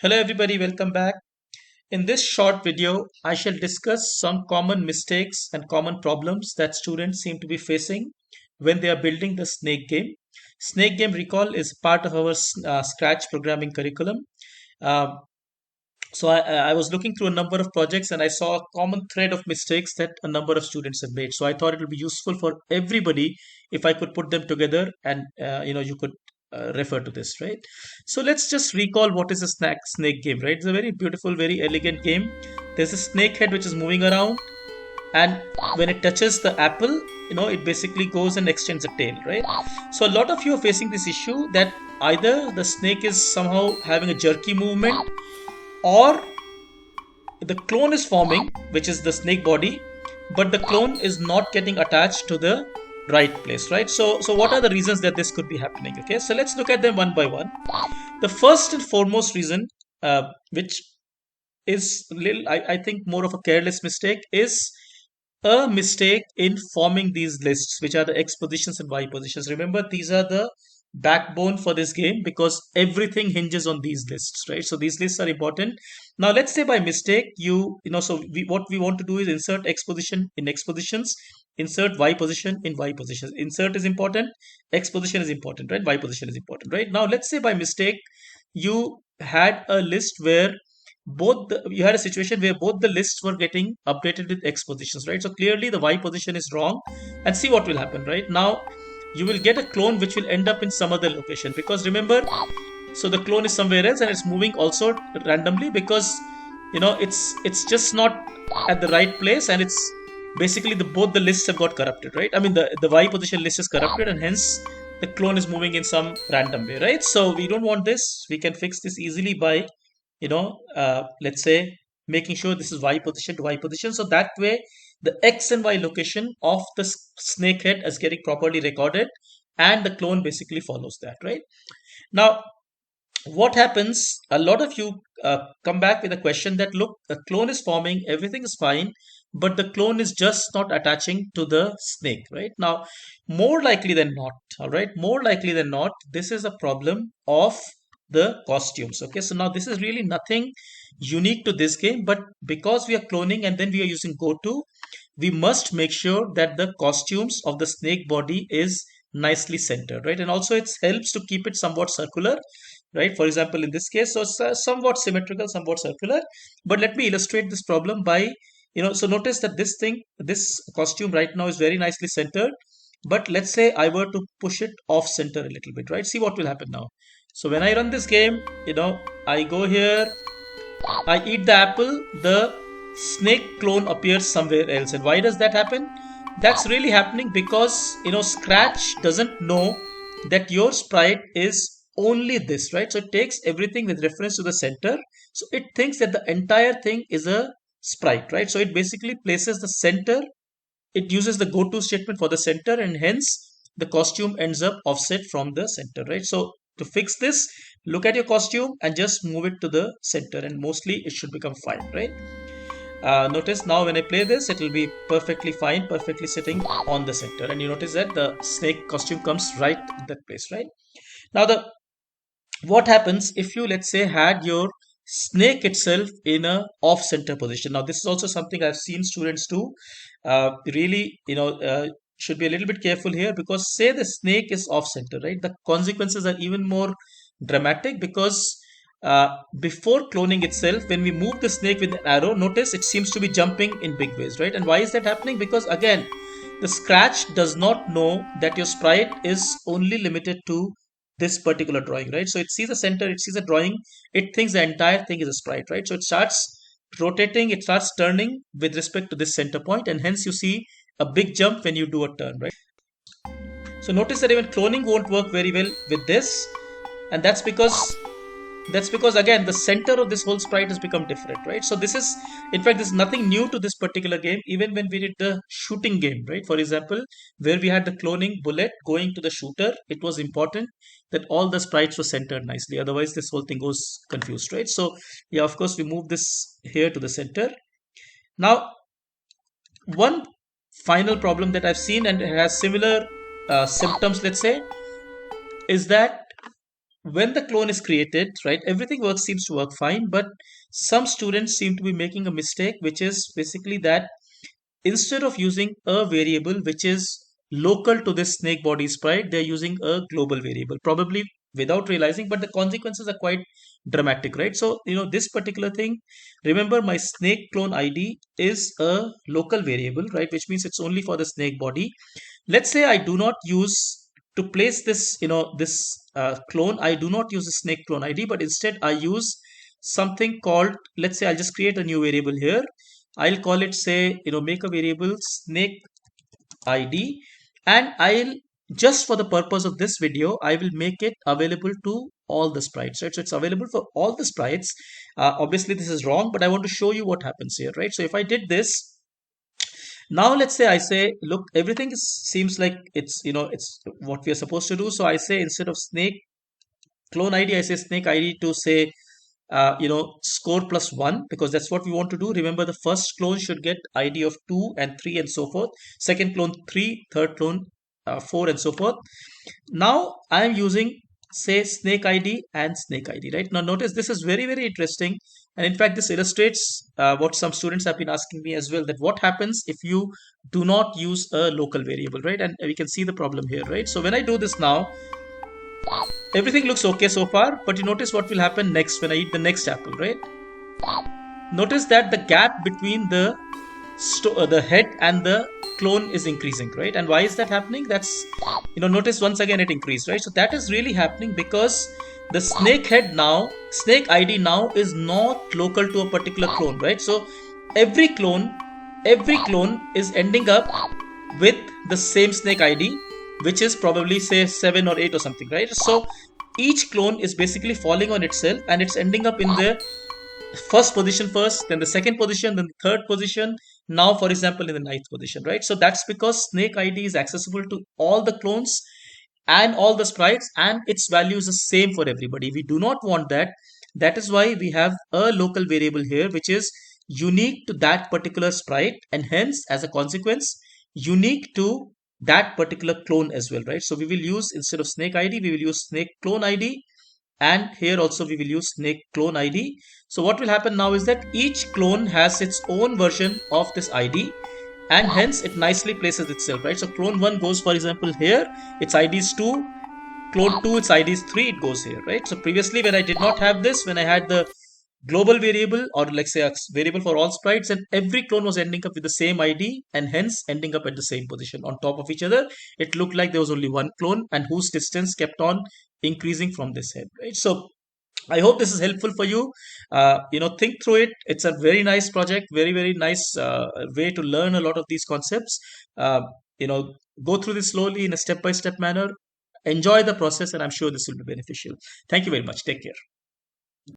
Hello everybody, welcome back. In this short video, I shall discuss some common mistakes and common problems that students seem to be facing when they are building the Snake game. Snake game, recall, is part of our Scratch programming curriculum. Um, so I was looking through a number of projects and I saw a common thread of mistakes that a number of students have made. So I thought it would be useful for everybody if I could put them together and you could refer to this, right? So let's just recall what is a snake game, right? It's a very beautiful, very elegant game. There's a snake head which is moving around, and when it touches the apple, it basically goes and extends a tail, right? So a lot of you are facing this issue that either the snake is somehow having a jerky movement, or the clone is forming, which is the snake body, but the clone is not getting attached to the right place, right? So what are the reasons that this could be happening? Okay, so let's look at them one by one. The first and foremost reason, which is little, I think more of a careless mistake, is a mistake in forming these lists, which are the x positions and y positions. Remember, these are the backbone for this game because everything hinges on these lists, right? So these lists are important. Now, let's say by mistake, what we want to do is insert x position in x positions, insert y position in y positions. Insert is important, x position is important, right? Y position is important, right? Now, let's say by mistake, you had a list where you had a situation where both the lists were getting updated with x positions, right? So clearly the y position is wrong, and see what will happen. Right now you will get a clone which will end up in some other location, because remember, so the clone is somewhere else and it's moving also randomly, because it's just not at the right place, and it's basically both the lists have got corrupted, right? I mean, the y position list is corrupted, and hence the clone is moving in some random way, right? So we don't want this. We can fix this easily by let's say making sure this is y position to y position, so that way the x and y location of the snake head is getting properly recorded, and the clone basically follows that, right? Now, what happens, a lot of you come back with a question that, look, the clone is forming, everything is fine, but the clone is just not attaching to the snake, right? Now, more likely than not, all right, more likely than not, this is a problem of the costumes. Okay, so now this is really nothing unique to this game, but because we are cloning and then we are using goto, we must make sure that the costumes of the snake body is nicely centered, right? And also it helps to keep it somewhat circular, right? For example, in this case, so it's somewhat symmetrical, somewhat circular. But let me illustrate this problem by, so notice that this costume right now is very nicely centered. But let's say I were to push it off center a little bit, right? See what will happen now. So when I run this game, I go here, I eat the apple, the snake clone appears somewhere else. And why does that happen? That's really happening because, Scratch doesn't know that your sprite is only this, right? So it takes everything with reference to the center. So it thinks that the entire thing is a sprite, right? So it basically places the center, it uses the goto statement for the center, and hence the costume ends up offset from the center, right? So to fix this, look at your costume and just move it to the center, and mostly it should become fine, right? Notice now when I play this, it will be perfectly fine, perfectly sitting on the center, and you notice that the snake costume comes right in that place, right? Now, the what happens if you, let's say, had your snake itself in a off center position? Now, this is also something I've seen students do. Really, should be a little bit careful here, because say the snake is off center, right? The consequences are even more dramatic, because before cloning itself, when we move the snake with an arrow, notice it seems to be jumping in big ways, right? And why is that happening? Because again, the Scratch does not know that your sprite is only limited to this particular drawing, right? So it sees the center, it sees the drawing, it thinks the entire thing is a sprite, right? So it starts rotating, it starts turning with respect to this center point, and hence you see a big jump when you do a turn, right? So notice that even cloning won't work very well with this, and that's because again the center of this whole sprite has become different, right? So this is, in fact, this is nothing new to this particular game. Even when we did the shooting game, right, for example, where we had the cloning bullet going to the shooter, it was important that all the sprites were centered nicely, otherwise this whole thing goes confused, right? So yeah, of course we move this here to the center. Now, one final problem that I've seen, and it has similar symptoms, let's say, is that when the clone is created, right, everything works seems to work fine, but some students seem to be making a mistake, which is basically that instead of using a variable which is local to this snake body sprite, they're using a global variable, probably without realizing, but the consequences are quite dramatic, right? So, this particular thing, remember my snake clone ID is a local variable, right? Which means it's only for the snake body. Let's say I do not use to place this, this clone, I do not use a snake clone ID, but instead I use something called, let's say I'll just create a new variable here. I'll call it, say, make a variable snake ID, and I'll just for the purpose of this video, I will make it available to all the sprites, right? So it's available for all the sprites. Obviously, this is wrong, but I want to show you what happens here, right? So if I did this, now let's say I say, look, everything seems like it's what we are supposed to do. So I say instead of snake clone ID, I say snake ID to say score plus 1, because that's what we want to do. Remember, the first clone should get ID of 2 and 3 and so forth. Second clone 3, third clone 4 and so forth. Now I am using, say, snake ID and snake ID, right? Now notice this is very, very interesting. And in fact, this illustrates what some students have been asking me as well, that what happens if you do not use a local variable, right? And we can see the problem here, right? So when I do this now, everything looks okay so far, but you notice what will happen next when I eat the next apple, right? Notice that the gap between the head and the clone is increasing, right? And why is that happening? That's, notice once again it increased, right? So that is really happening because the snake head now, snake ID now is not local to a particular clone, right? So every clone is ending up with the same snake ID, which is probably, say, 7 or 8 or something, right? So each clone is basically falling on itself, and it's ending up in the first position first, then the second position, then the third position, now for example in the ninth position, right? So that's because snake ID is accessible to all the clones and all the sprites, and its value is the same for everybody. We do not want that. That is why we have a local variable here which is unique to that particular sprite, and hence as a consequence unique to that particular clone as well, right? So we will use, instead of snake ID, we will use snake clone ID, and here also we will use snake clone ID. So what will happen now is that each clone has its own version of this ID, and hence it nicely places itself, right? So clone 1 goes, for example, here, its ID is 2, clone 2, its ID is 3, it goes here, right? So previously when I did not have this, when I had the global variable, or like say a variable for all sprites, and every clone was ending up with the same ID and hence ending up at the same position on top of each other, it looked like there was only one clone and whose distance kept on increasing from this head, right? So I hope this is helpful for you. Think through it. It's a very nice project, very, very nice way to learn a lot of these concepts. Uh, you know, go through this slowly in a step by step manner. Enjoy the process, and I'm sure this will be beneficial. Thank you very much. Take care.